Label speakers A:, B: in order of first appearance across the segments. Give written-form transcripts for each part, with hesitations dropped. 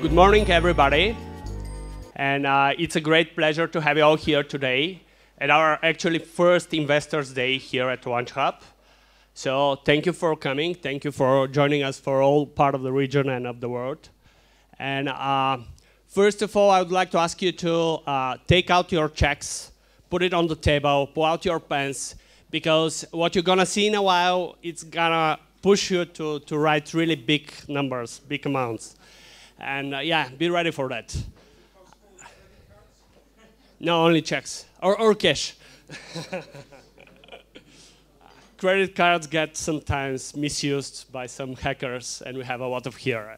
A: Good morning, everybody. And it's a great pleasure to have you all here today at our actually first Investors Day here at LAUNCHub. So thank you for coming. Thank you for joining us for all part of the region and of the world. And first of all, I would like to ask you to take out your checks, put it on the table, pull out your pens, because what you're going to see in a while, it's going to push you to write really big numbers, big amounts. And yeah, be ready for that. No, only checks or cash. Credit cards get sometimes misused by some hackers, and we have a lot of here.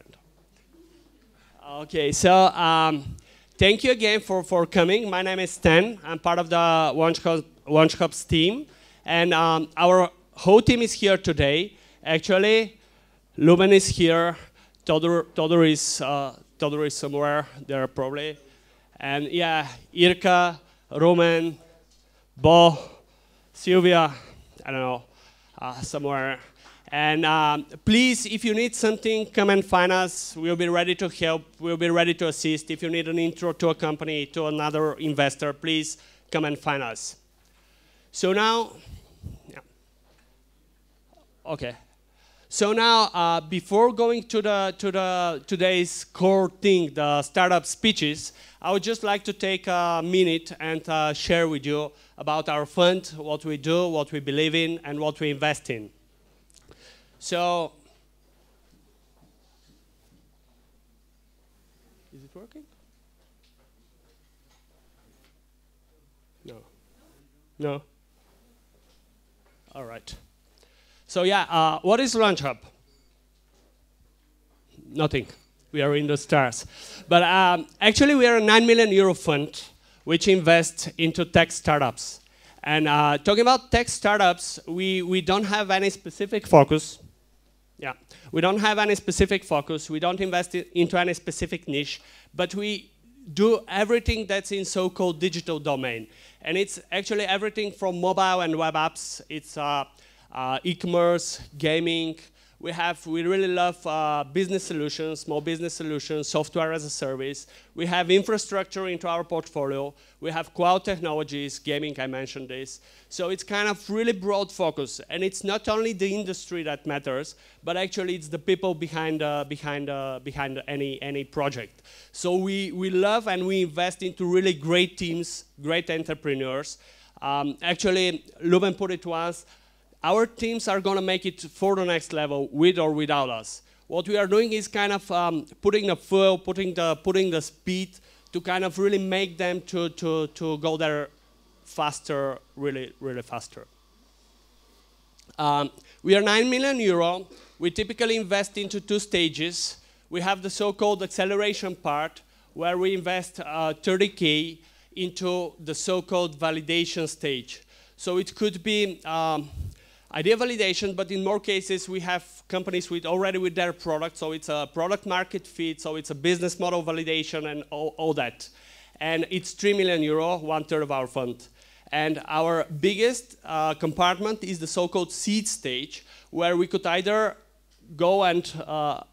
A: Okay, so thank you again for coming. My name is Stan. I'm part of the LAUNCHub's team, and our whole team is here today. Actually, Lumen is here. Todor is somewhere there probably. And yeah, Irka, Roman, Bo, Sylvia, I don't know, somewhere. And please, if you need something, come and find us. We'll be ready to help. We'll be ready to assist. If you need an intro to a company, to another investor, please come and find us. So now, yeah. Okay. So now, before going to today's core thing, the startup speeches, I would just like to take a minute and share with you about our fund, what we do, what we believe in, and what we invest in. So, is it working? No. No? All right. So yeah, what is LAUNCHub? Nothing. We are in the stars. But actually, we are a €9 million fund which invests into tech startups. And talking about tech startups, we don't have any specific focus. Yeah, we don't have any specific focus. We don't invest into any specific niche, but we do everything that's in so-called digital domain. And it's actually everything from mobile and web apps. It's e-commerce, gaming. We really love business solutions, small business solutions, software as a service. We have infrastructure into our portfolio. We have cloud technologies, gaming, I mentioned this. So it's kind of really broad focus. And it's not only the industry that matters, but actually it's the people behind any project. So we love and we invest into really great teams, great entrepreneurs. Actually, Lumen put it to us, our teams are going to make it for the next level with or without us. What we are doing is kind of putting the fuel, putting the speed to kind of really make them to go there faster, really faster. We are €9 million. We typically invest into two stages. We have the so-called acceleration part, where we invest 30K into the so-called validation stage. So it could be idea validation, but in more cases, we have companies already with their product, so it's a product market fit, so it's a business model validation and all that. And it's €3 million, 1/3 of our fund. And our biggest compartment is the so-called seed stage, where we could either go and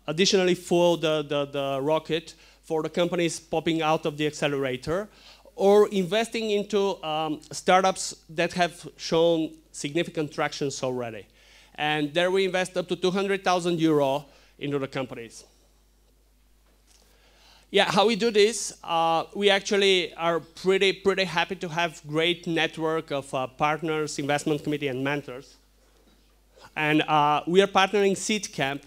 A: additionally fuel the rocket for the companies popping out of the accelerator, or investing into startups that have shown significant tractions already. And there we invest up to €200,000 into the companies. Yeah, how we do this, we actually are pretty happy to have great network of partners, investment committee, and mentors. And we are partnering Seed Camp.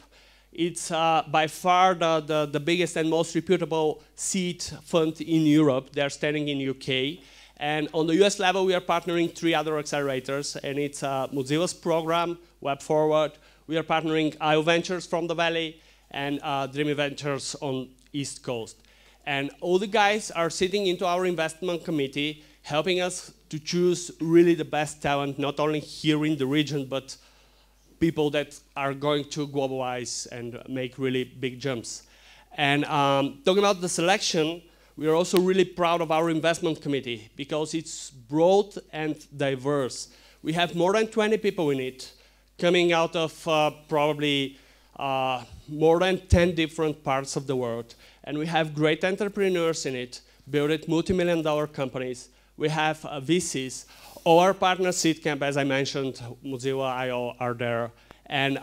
A: It's by far the biggest and most reputable seed fund in Europe. They're standing in UK. And on the US level, we are partnering 3 other accelerators. And it's Mozilla's program, Web Forward. We are partnering IO Ventures from the Valley and Dreamy Ventures on East Coast. And all the guys are sitting into our investment committee, helping us to choose really the best talent, not only here in the region, but people that are going to globalize and make really big jumps. And talking about the selection, we are also really proud of our investment committee because it's broad and diverse. We have more than 20 people in it, coming out of probably more than 10 different parts of the world, and we have great entrepreneurs in it, built multi-million-dollar companies. We have VCs. Our partner Seedcamp, as I mentioned, Mozilla I/O are there, and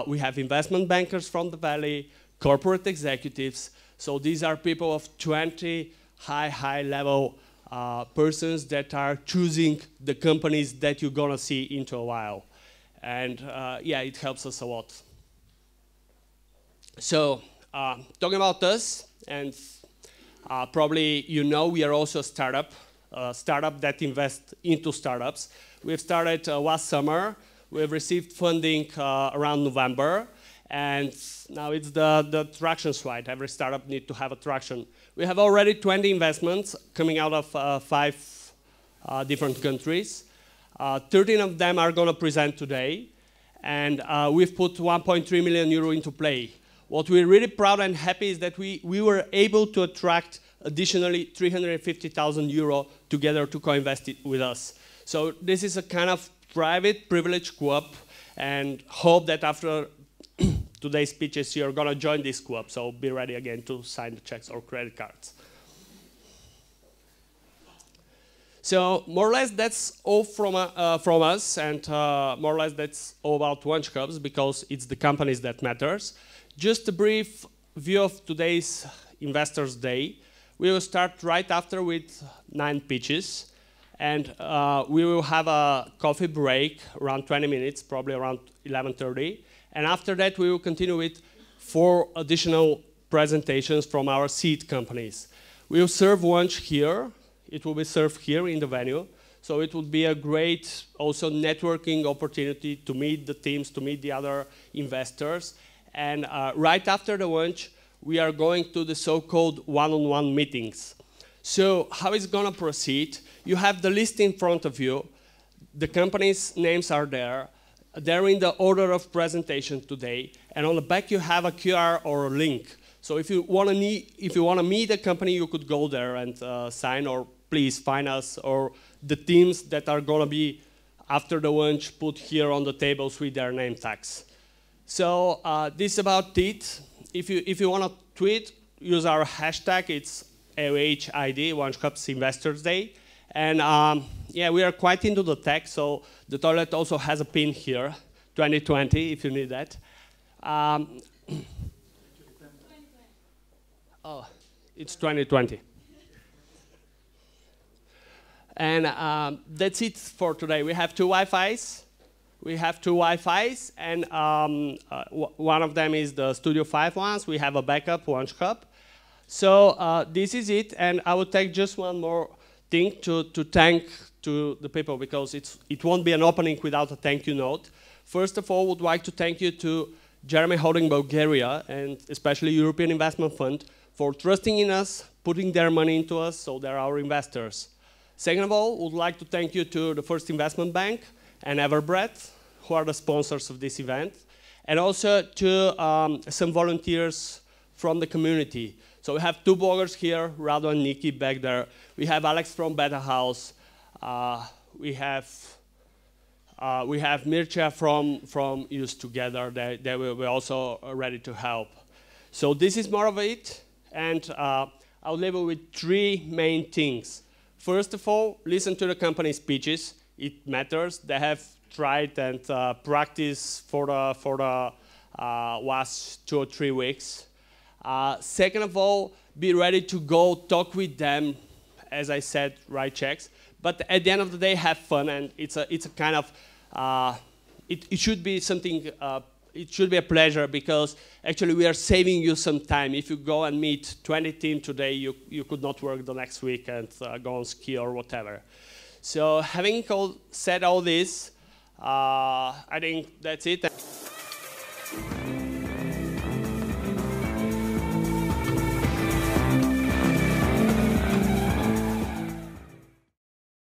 A: we have investment bankers from the Valley, corporate executives. So these are people of 20 high-level persons that are choosing the companies that you're gonna see into a while. And yeah, it helps us a lot. So talking about us, and probably you know we are also a startup that invests into startups. We've started last summer. We've received funding around November. And now it's the traction slide. Every startup needs to have a traction. We have already 20 investments coming out of 5 different countries. 13 of them are going to present today. And we've put 1.3 million euro into play. What we're really proud and happy is that we were able to attract additionally 350,000 euro together to co-invest with us. So this is a kind of private privilege club, and hope that after today's speeches you're going to join this club. So be ready again to sign the checks or credit cards. So more or less that's all from us, and more or less that's all about LAUNCHubs, because it's the companies that matters. Just a brief view of today's Investors Day. We will start right after with 9 pitches, and we will have a coffee break around 20 minutes, probably around 11:30. And after that, we will continue with 4 additional presentations from our seed companies. We will serve lunch here. It will be served here in the venue. So it would be a great also networking opportunity to meet the teams, to meet the other investors. And right after the lunch, we are going to the so-called one-on-one meetings. So how it's going to proceed? You have the list in front of you. The companies' names are there. They're in the order of presentation today. And on the back, you have a QR or a link. So if you want to meet a company, you could go there and sign, or please find us, or the teams that are going to be after the lunch put here on the tables with their name tags. So this is about it. If you want to tweet, use our hashtag. It's LAUNCHID, LAUNCHubs Investors Day. And yeah, we are quite into the tech, so the toilet also has a pin here, 2020, if you need that. Oh, it's 2020. And that's it for today. We have 2 Wi-Fis. And one of them is the Studio 5 ones. We have a backup LAUNCHub. So this is it, and I will take just one more thing to thank to the people, because it won't be an opening without a thank you note. First of all, I would like to thank you to Jeremy Holding Bulgaria, and especially European Investment Fund, for trusting in us, putting their money into us, so they're our investors. Second of all, I would like to thank you to the First Investment Bank and Everbread, who are the sponsors of this event, and also to some volunteers from the community. So we have 2 bloggers here, Rado and Nikki back there. We have Alex from Beta House. We have Mircea from Use Together. They will be also ready to help. So this is more of it, and I'll leave you with 3 main things. First of all, listen to the company speeches. It matters. They have tried and practiced for the last 2 or 3 weeks. Second of all, be ready to go talk with them, as I said, write checks. But at the end of the day, have fun, and it's a kind of, it should be something, it should be a pleasure, because actually we are saving you some time. If you go and meet 20 teams today, you could not work the next week and go on ski or whatever. So having said all this, I think that's it.